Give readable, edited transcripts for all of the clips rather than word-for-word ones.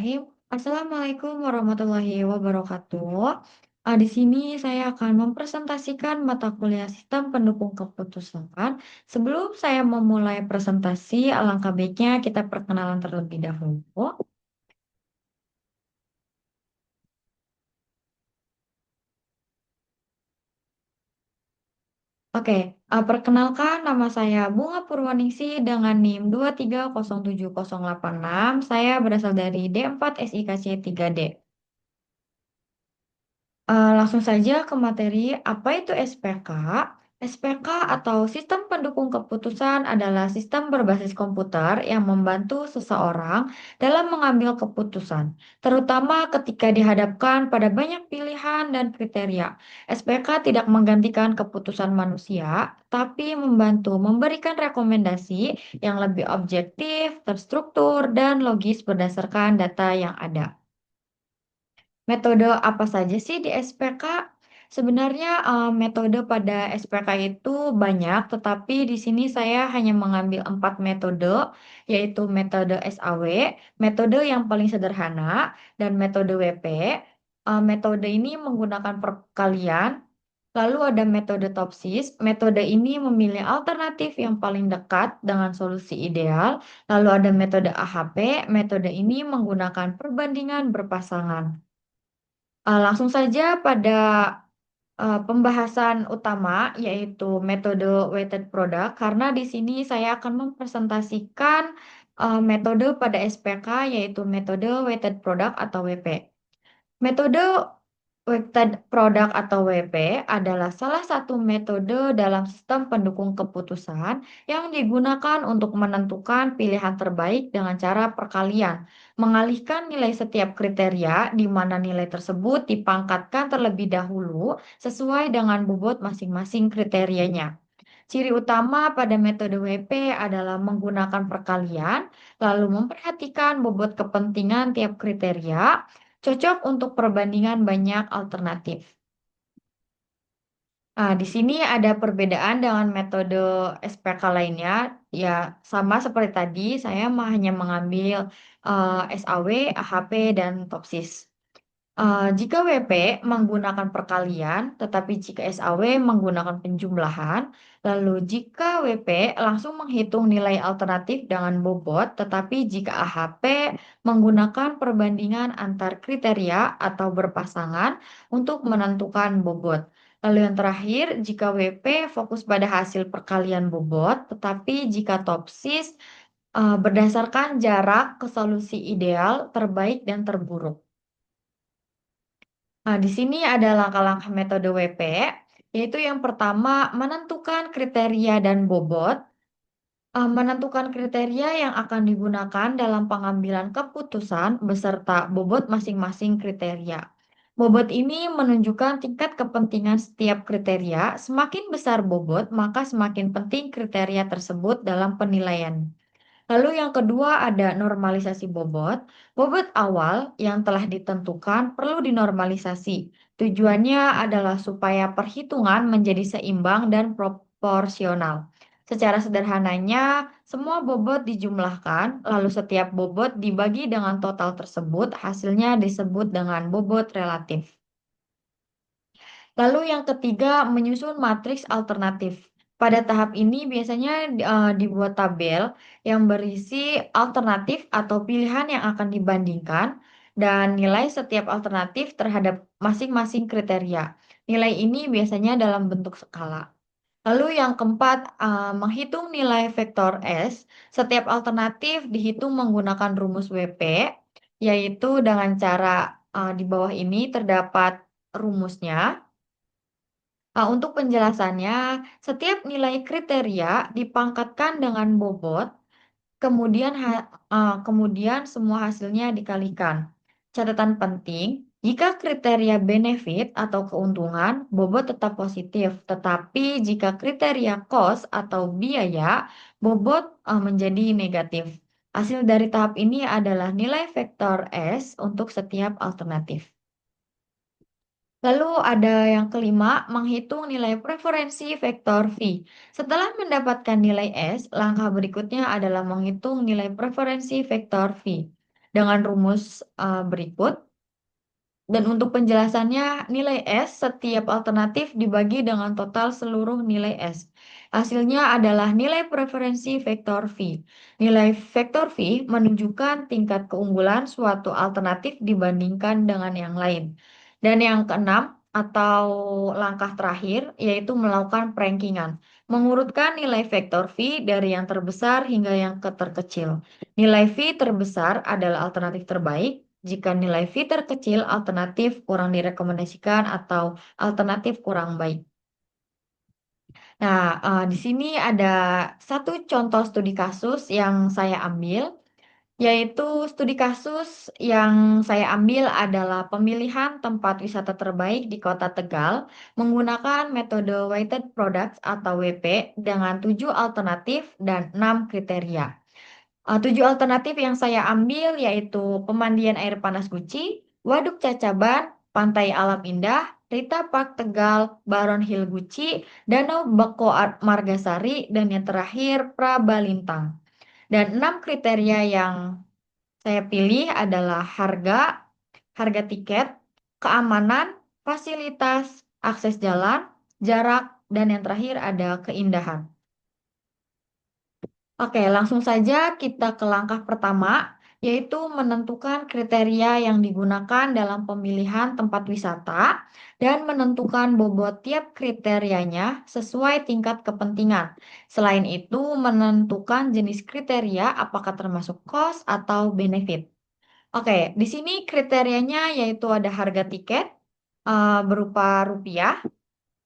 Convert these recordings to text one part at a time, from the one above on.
Assalamualaikum warahmatullahi wabarakatuh. Di sini saya akan mempresentasikan mata kuliah sistem pendukung keputusan. Sebelum saya memulai presentasi, alangkah baiknya kita perkenalan terlebih dahulu. Oke, perkenalkan nama saya Bunga Purwaningsi dengan NIM 2307086. Saya berasal dari D4 SIKC 3D. Langsung saja ke materi, apa itu SPK? SPK atau Sistem Pendukung Keputusan adalah sistem berbasis komputer yang membantu seseorang dalam mengambil keputusan, terutama ketika dihadapkan pada banyak pilihan dan kriteria. SPK tidak menggantikan keputusan manusia, tapi membantu memberikan rekomendasi yang lebih objektif, terstruktur, dan logis berdasarkan data yang ada. Metode apa saja sih di SPK? Sebenarnya, metode pada SPK itu banyak, tetapi di sini saya hanya mengambil 4 metode, yaitu metode SAW, metode yang paling sederhana, dan metode WP. Metode ini menggunakan perkalian, lalu ada metode TOPSIS. Metode ini memilih alternatif yang paling dekat dengan solusi ideal. Lalu ada metode AHP, metode ini menggunakan perbandingan berpasangan. Langsung saja pada pembahasan utama, yaitu metode weighted product, karena di sini saya akan mempresentasikan metode pada SPK, yaitu metode weighted product atau WP. Metode weighted product atau WP adalah salah satu metode dalam sistem pendukung keputusan yang digunakan untuk menentukan pilihan terbaik dengan cara perkalian, mengalihkan nilai setiap kriteria di mana nilai tersebut dipangkatkan terlebih dahulu sesuai dengan bobot masing-masing kriterianya. Ciri utama pada metode WP adalah menggunakan perkalian, lalu memperhatikan bobot kepentingan tiap kriteria, cocok untuk perbandingan banyak alternatif. Di sini ada perbedaan dengan metode SPK lainnya. Ya, sama seperti tadi, saya hanya mengambil SAW, AHP, dan TOPSIS. Jika WP menggunakan perkalian, tetapi jika SAW menggunakan penjumlahan, lalu jika WP langsung menghitung nilai alternatif dengan bobot, tetapi jika AHP menggunakan perbandingan antar kriteria atau berpasangan untuk menentukan bobot. Lalu yang terakhir, jika WP fokus pada hasil perkalian bobot, tetapi jika TOPSIS berdasarkan jarak ke solusi ideal, terbaik, dan terburuk. Di sini ada langkah-langkah metode WP, yaitu yang pertama menentukan kriteria dan bobot. Menentukan kriteria yang akan digunakan dalam pengambilan keputusan beserta bobot masing-masing kriteria. Bobot ini menunjukkan tingkat kepentingan setiap kriteria. Semakin besar bobot, maka semakin penting kriteria tersebut dalam penilaian. Lalu yang kedua ada normalisasi bobot. Bobot awal yang telah ditentukan perlu dinormalisasi. Tujuannya adalah supaya perhitungan menjadi seimbang dan proporsional. Secara sederhananya, semua bobot dijumlahkan, lalu setiap bobot dibagi dengan total tersebut, hasilnya disebut dengan bobot relatif. Lalu yang ketiga, menyusun matriks alternatif. Pada tahap ini biasanya dibuat tabel yang berisi alternatif atau pilihan yang akan dibandingkan dan nilai setiap alternatif terhadap masing-masing kriteria. Nilai ini biasanya dalam bentuk skala. Lalu yang keempat, menghitung nilai vektor S. Setiap alternatif dihitung menggunakan rumus WP, yaitu dengan cara di bawah ini terdapat rumusnya. Untuk penjelasannya, setiap nilai kriteria dipangkatkan dengan bobot, kemudian semua hasilnya dikalikan. Catatan penting, jika kriteria benefit atau keuntungan, bobot tetap positif, tetapi jika kriteria cost atau biaya, bobot menjadi negatif. Hasil dari tahap ini adalah nilai vektor S untuk setiap alternatif. Lalu ada yang kelima, menghitung nilai preferensi vektor V. Setelah mendapatkan nilai S, langkah berikutnya adalah menghitung nilai preferensi vektor V. dengan rumus berikut. Dan untuk penjelasannya, nilai S setiap alternatif dibagi dengan total seluruh nilai S. Hasilnya adalah nilai preferensi vektor V. Nilai vektor V menunjukkan tingkat keunggulan suatu alternatif dibandingkan dengan yang lain. Dan yang keenam, atau langkah terakhir, yaitu melakukan perankingan. Mengurutkan nilai vektor V dari yang terbesar hingga yang terkecil. Nilai V terbesar adalah alternatif terbaik, jika nilai V terkecil, alternatif kurang direkomendasikan atau alternatif kurang baik. Nah, di sini ada satu contoh studi kasus yang saya ambil, yaitu studi kasus yang saya ambil adalah pemilihan tempat wisata terbaik di Kota Tegal menggunakan metode weighted products atau WP dengan 7 alternatif dan 6 kriteria. 7 alternatif yang saya ambil yaitu Pemandian Air Panas Guci, Waduk Cacaban, Pantai Alam Indah, Rita Park Tegal, Baron Hill Guci, Danau Beko Margasari, dan yang terakhir Prabalintang. Dan 6 kriteria yang saya pilih adalah harga, harga tiket, keamanan, fasilitas, akses jalan, jarak, dan yang terakhir ada keindahan. Oke, langsung saja kita ke langkah pertama, yaitu menentukan kriteria yang digunakan dalam pemilihan tempat wisata dan menentukan bobot tiap kriterianya sesuai tingkat kepentingan. Selain itu, menentukan jenis kriteria apakah termasuk cost atau benefit. Oke, di sini kriterianya yaitu ada harga tiket berupa rupiah,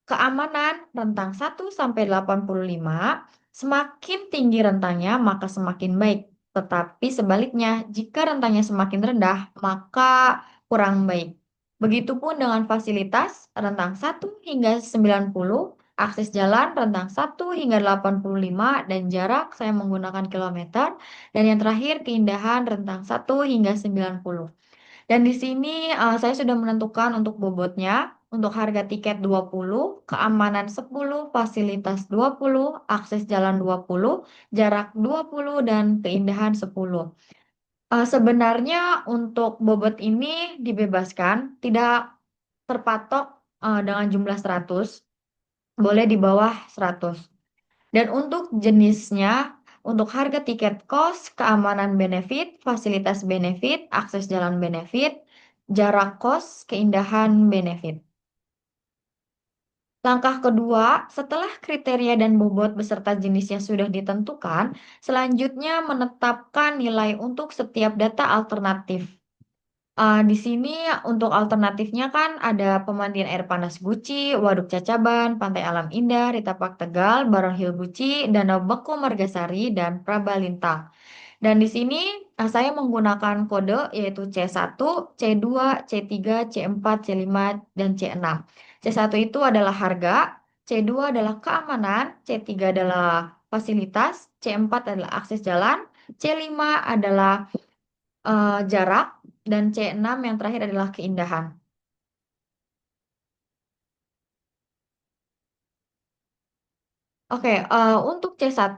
keamanan rentang 1 sampai 85, semakin tinggi rentangnya maka semakin baik. Tetapi sebaliknya, jika rentangnya semakin rendah, maka kurang baik. Begitupun dengan fasilitas rentang 1 hingga 90, akses jalan rentang 1 hingga 85, dan jarak saya menggunakan kilometer, dan yang terakhir keindahan rentang 1 hingga 90. Dan di sini saya sudah menentukan untuk bobotnya, untuk harga tiket 20, keamanan 10, fasilitas 20, akses jalan 20, jarak 20, dan keindahan 10. Sebenarnya untuk bobot ini dibebaskan, tidak terpatok dengan jumlah 100, boleh di bawah 100. Dan untuk jenisnya, untuk harga tiket kos, keamanan benefit, fasilitas benefit, akses jalan benefit, jarak kos, keindahan benefit. Langkah kedua, setelah kriteria dan bobot beserta jenisnya sudah ditentukan, selanjutnya menetapkan nilai untuk setiap data alternatif. Di sini untuk alternatifnya kan ada Pemandian Air Panas Guci, Waduk Cacaban, Pantai Alam Indah, Rita Park Tegal, Barong Hill Guci, Danau Beko Margasari, dan Prabalintang. Dan di sini saya menggunakan kode yaitu C1, C2, C3, C4, C5, dan C6. C1 itu adalah harga, C2 adalah keamanan, C3 adalah fasilitas, C4 adalah akses jalan, C5 adalah jarak, dan C6 yang terakhir adalah keindahan. Oke, untuk C1,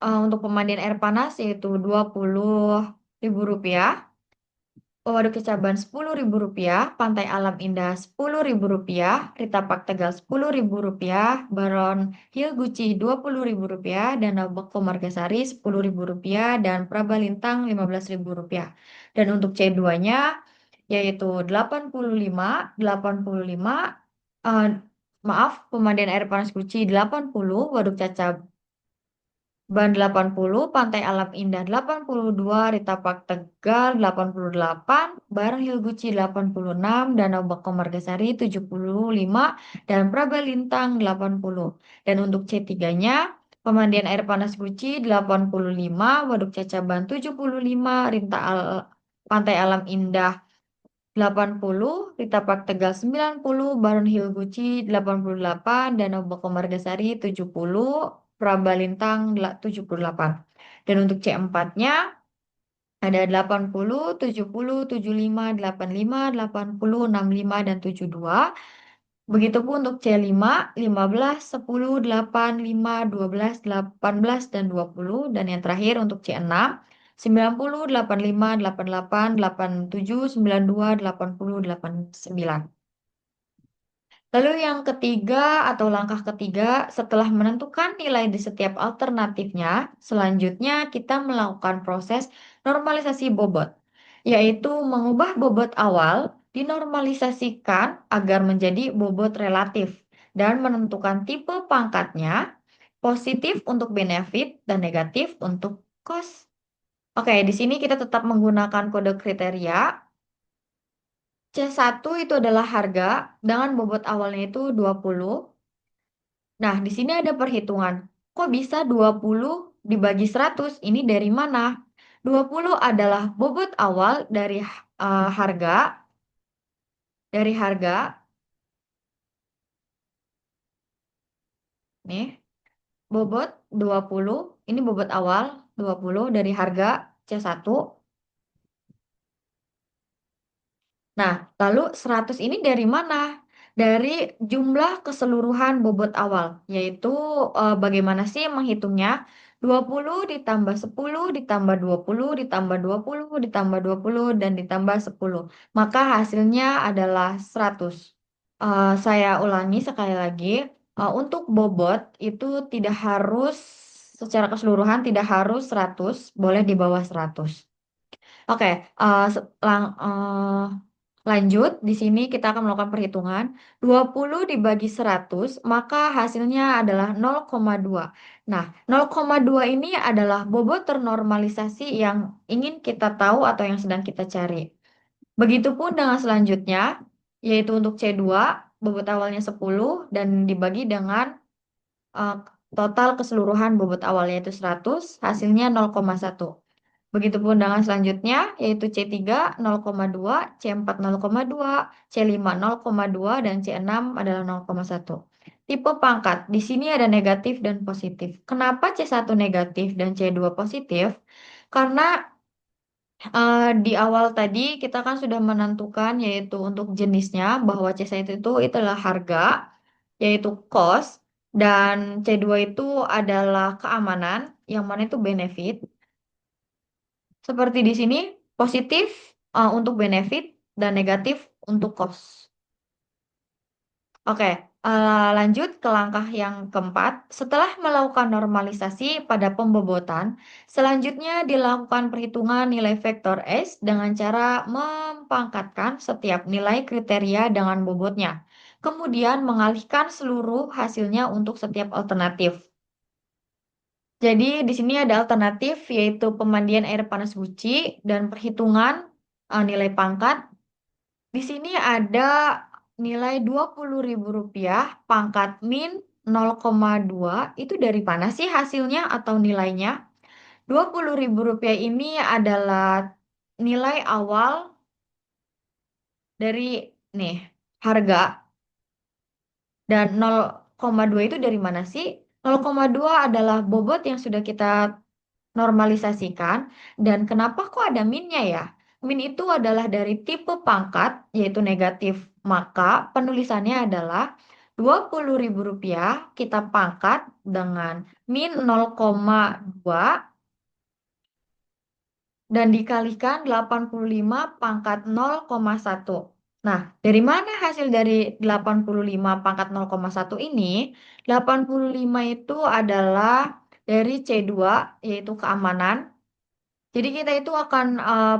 untuk pemandian air panas yaitu Rp20.000, Waduk Kecaban Rp10.000, Pantai Alam Indah Rp10.000, Rita Park Tegal Rp10.000, Baron Hill Guci Rp20.000, Danau Beko Margasari Rp10.000, dan Prabalintang Rp15.000. Dan untuk C2-nya yaitu 85, 85, eh, maaf, pemandian air panas Guci 80, Waduk Caca Ban 80, Pantai Alam Indah 82, Rita Park Tegal 88, Bareng Hill Guci 86, Danau Beko Margasari 75, dan Prabalintang 80. Dan untuk C3-nya, pemandian air panas Guci 85, Waduk Cacaban 75, Pantai Alam Indah 80, Rita Park Tegal 90, Baron Hill Guci 88, Danau Beko Margasari 70, Prabalintang 78. Dan untuk C4-nya ada 80, 70, 75, 85, 80, 65, dan 72. Begitupun untuk C5, 15, 10, 8, 5, 12, 18, dan 20. Dan yang terakhir untuk C6, 90, 85, 88, 87, 92, 80, 89. Lalu yang ketiga atau langkah ketiga, setelah menentukan nilai di setiap alternatifnya, selanjutnya kita melakukan proses normalisasi bobot, yaitu mengubah bobot awal dinormalisasikan agar menjadi bobot relatif dan menentukan tipe pangkatnya, positif untuk benefit dan negatif untuk cost. Oke, di sini kita tetap menggunakan kode kriteria. C1 itu adalah harga dengan bobot awalnya itu 20. Nah, di sini ada perhitungan. Kok bisa 20 dibagi 100? Ini dari mana? 20 adalah bobot awal dari harga nih, bobot 20, ini bobot awal 20 dari harga C1. Nah, lalu 100 ini dari mana? Dari jumlah keseluruhan bobot awal, yaitu bagaimana sih menghitungnya? 20 ditambah 10 ditambah 20 ditambah 20 ditambah 20 dan ditambah 10. Maka hasilnya adalah 100. Saya ulangi sekali lagi, untuk bobot itu tidak harus secara keseluruhan tidak harus 100, boleh di bawah 100. Oke, lanjut, di sini kita akan melakukan perhitungan. 20 dibagi 100, maka hasilnya adalah 0,2. Nah, 0,2 ini adalah bobot ternormalisasi yang ingin kita tahu atau yang sedang kita cari. Begitupun dengan selanjutnya, yaitu untuk C2, bobot awalnya 10 dan dibagi dengan eh, total keseluruhan bobot awal yaitu 100, hasilnya 0,1. Begitupun dengan selanjutnya, yaitu C3 0,2, C4 0,2, C5 0,2, dan C6 adalah 0,1. Tipe pangkat, di sini ada negatif dan positif. Kenapa C1 negatif dan C2 positif? Karena di awal tadi kita kan sudah menentukan yaitu untuk jenisnya bahwa C1 itu adalah harga, yaitu cost, dan C2 itu adalah keamanan, yang mana itu benefit. Seperti di sini, positif untuk benefit dan negatif untuk cost. Oke, lanjut ke langkah yang keempat. Setelah melakukan normalisasi pada pembobotan, selanjutnya dilakukan perhitungan nilai vektor S dengan cara mempangkatkan setiap nilai kriteria dengan bobotnya. Kemudian mengalihkan seluruh hasilnya untuk setiap alternatif. Jadi di sini ada alternatif yaitu pemandian air panas guci dan perhitungan nilai pangkat. Di sini ada nilai Rp20.000 pangkat min 0,2. Itu dari mana sih hasilnya atau nilainya? Rp20.000 ini adalah nilai awal dari nih harga, dan 0,2 itu dari mana sih? 0,2 adalah bobot yang sudah kita normalisasikan. Dan kenapa kok ada minnya ya? Min itu adalah dari tipe pangkat, yaitu negatif. Maka penulisannya adalah Rp20.000 kita pangkat dengan min 0,2 dan dikalikan 85 pangkat 0,1. Nah, dari mana hasil dari 85 pangkat 0,1 ini? 85 itu adalah dari C2, yaitu keamanan. Jadi kita itu akan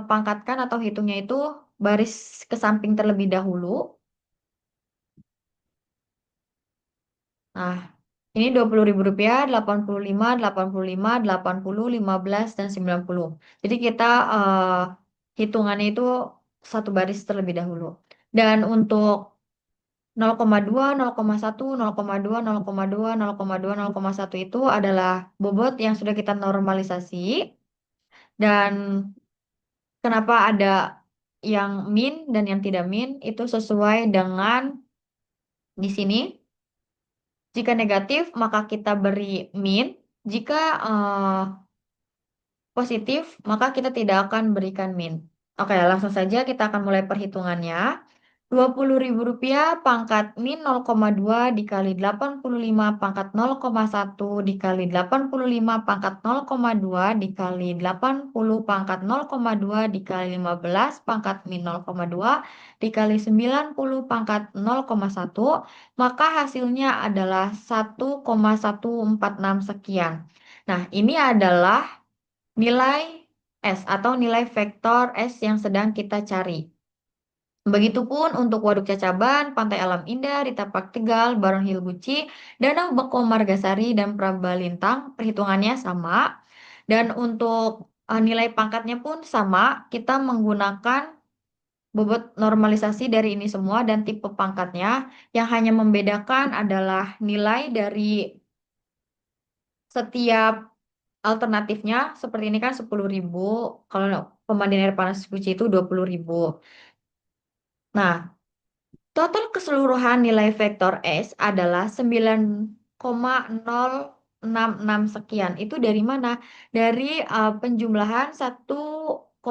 pangkatkan atau hitungnya itu baris ke samping terlebih dahulu. Nah, ini Rp20.000, 85, 85, 80, 15, dan 90. Jadi kita hitungannya itu satu baris terlebih dahulu. Dan untuk 0,2, 0,1, 0,2, 0,2, 0,2, 0,1 itu adalah bobot yang sudah kita normalisasi. Dan kenapa ada yang min dan yang tidak min itu sesuai dengan di sini. Jika negatif, maka kita beri min. Jika positif, maka kita tidak akan berikan min. Oke, langsung saja kita akan mulai perhitungannya. Rp20.000 pangkat min 0,2 dikali 85 pangkat 0,1 dikali 85 pangkat 0,2 dikali 80 pangkat 0,2 dikali 15 pangkat min 0,2 dikali 90 pangkat 0,1, maka hasilnya adalah 1,146 sekian. Nah, ini adalah nilai S atau nilai vektor S yang sedang kita cari. Begitupun untuk Waduk Cacaban, Pantai Alam Indah, Ritapak Tegal, Barong Hill Guci, Danau Beko Margasari, dan Prabalintang, perhitungannya sama. Dan untuk nilai pangkatnya pun sama, kita menggunakan bobot normalisasi dari ini semua dan tipe pangkatnya. Yang hanya membedakan adalah nilai dari setiap alternatifnya. Seperti ini kan 10.000, kalau pemandian air panas Guci itu 20.000. Nah, total keseluruhan nilai vektor S adalah 9,066 sekian. Itu dari mana? Dari penjumlahan 1,146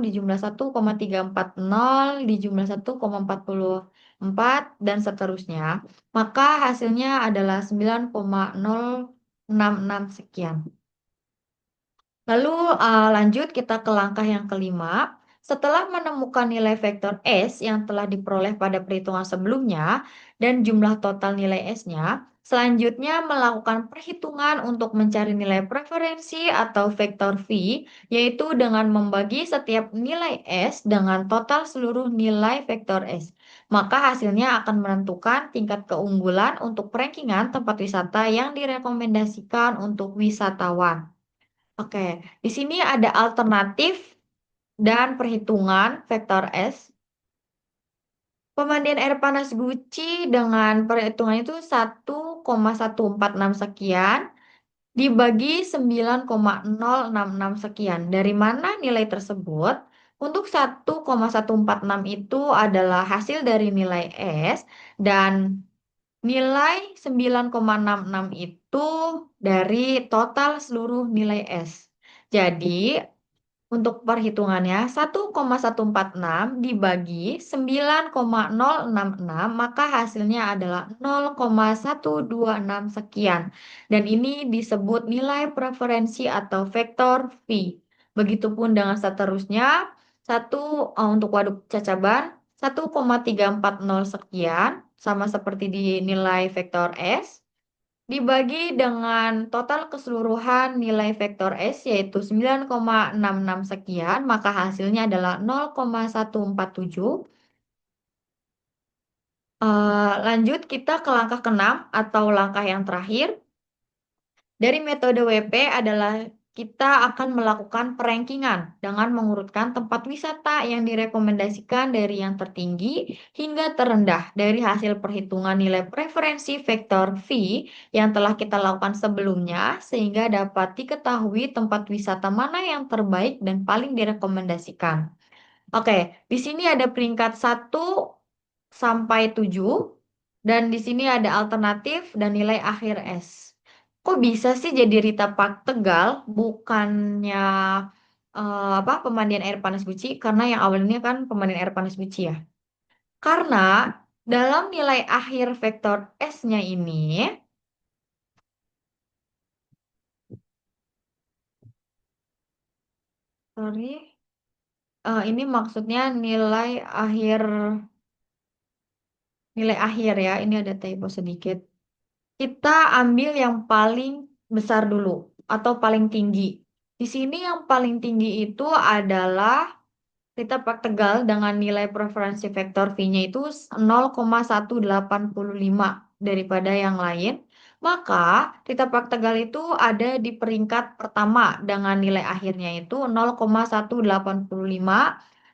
dijumlah 1,340 dijumlah 1,44 dan seterusnya. Maka hasilnya adalah 9,066 sekian. Lalu lanjut kita ke langkah yang kelima. Setelah menemukan nilai vektor S yang telah diperoleh pada perhitungan sebelumnya dan jumlah total nilai S-nya, selanjutnya melakukan perhitungan untuk mencari nilai preferensi atau vektor V, yaitu dengan membagi setiap nilai S dengan total seluruh nilai vektor S. Maka hasilnya akan menentukan tingkat keunggulan untuk rankingan tempat wisata yang direkomendasikan untuk wisatawan. Oke, di sini ada alternatif dan perhitungan vektor S. Pemandian air panas Guci dengan perhitungan itu 1,146 sekian dibagi 9,066 sekian. Dari mana nilai tersebut? Untuk 1,146 itu adalah hasil dari nilai S dan nilai 9,66 itu dari total seluruh nilai S. Jadi, untuk perhitungannya, 1,146 dibagi 9,066, maka hasilnya adalah 0,126 sekian. Dan ini disebut nilai preferensi atau vektor V. Begitupun dengan seterusnya, untuk Waduk Cacaban, 1,340 sekian, sama seperti di nilai vektor S. Dibagi dengan total keseluruhan nilai vektor S yaitu 9,66 sekian, maka hasilnya adalah 0,147. Lanjut kita ke langkah ke-6 atau langkah yang terakhir. Dari metode WP adalah kita akan melakukan perankingan dengan mengurutkan tempat wisata yang direkomendasikan dari yang tertinggi hingga terendah dari hasil perhitungan nilai preferensi vektor V yang telah kita lakukan sebelumnya sehingga dapat diketahui tempat wisata mana yang terbaik dan paling direkomendasikan. Oke, di sini ada peringkat 1 sampai 7 dan di sini ada alternatif dan nilai akhir S. Kok bisa sih jadi Rita Park Tegal bukannya apa pemandian air panas Guci? Karena yang awalnya kan pemandian air panas Guci ya. Karena dalam nilai akhir vektor S-nya ini, sorry, ini maksudnya nilai akhir ya. Ini ada typo sedikit. Kita ambil yang paling besar dulu atau paling tinggi. Di sini yang paling tinggi itu adalah Rita Pak Tegal dengan nilai preferensi vektor V-nya itu 0,185 daripada yang lain. Maka Rita Pak Tegal itu ada di peringkat pertama dengan nilai akhirnya itu 0,185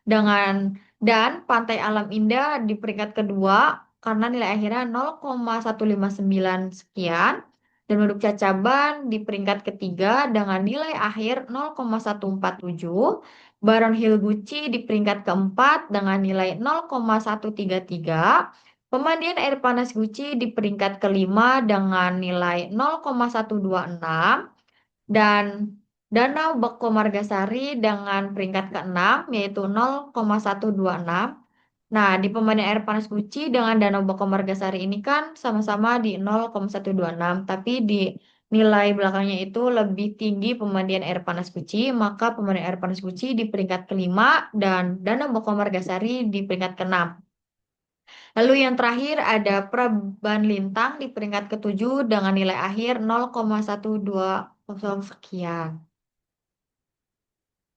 dengan dan Pantai Alam Indah di peringkat kedua karena nilai akhirnya 0,159 sekian. Dan Waduk Cacaban di peringkat ketiga dengan nilai akhir 0,147. Baron Hill Gucci di peringkat keempat dengan nilai 0,133. Pemandian air panas Gucci di peringkat kelima dengan nilai 0,126. Dan Danau Beko Margasari dengan peringkat keenam yaitu 0,126. Nah, di pemandian air panas Guci dengan Danau Boko Margasari ini kan sama-sama di 0,126, tapi di nilai belakangnya itu lebih tinggi pemandian air panas Guci, maka pemandian air panas Guci di peringkat kelima dan Danau Boko Margasari di peringkat keenam. Lalu yang terakhir ada Praban Lintang di peringkat ketujuh dengan nilai akhir 0,120 sekian.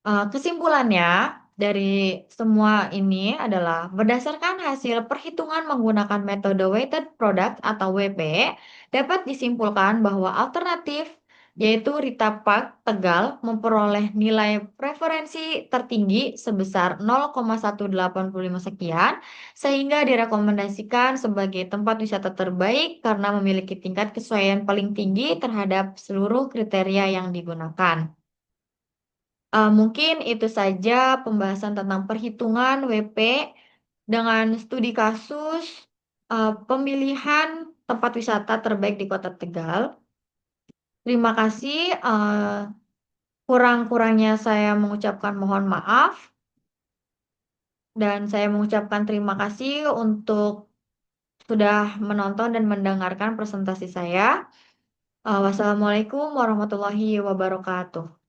Kesimpulannya dari semua ini adalah berdasarkan hasil perhitungan menggunakan metode weighted product atau WP, dapat disimpulkan bahwa alternatif yaitu Rita Park Tegal memperoleh nilai preferensi tertinggi sebesar 0,185 sekian, sehingga direkomendasikan sebagai tempat wisata terbaik karena memiliki tingkat kesesuaian paling tinggi terhadap seluruh kriteria yang digunakan. Mungkin itu saja pembahasan tentang perhitungan WP dengan studi kasus pemilihan tempat wisata terbaik di Kota Tegal. Terima kasih. Kurang-kurangnya saya mengucapkan mohon maaf dan saya mengucapkan terima kasih untuk sudah menonton dan mendengarkan presentasi saya. Wassalamualaikum warahmatullahi wabarakatuh.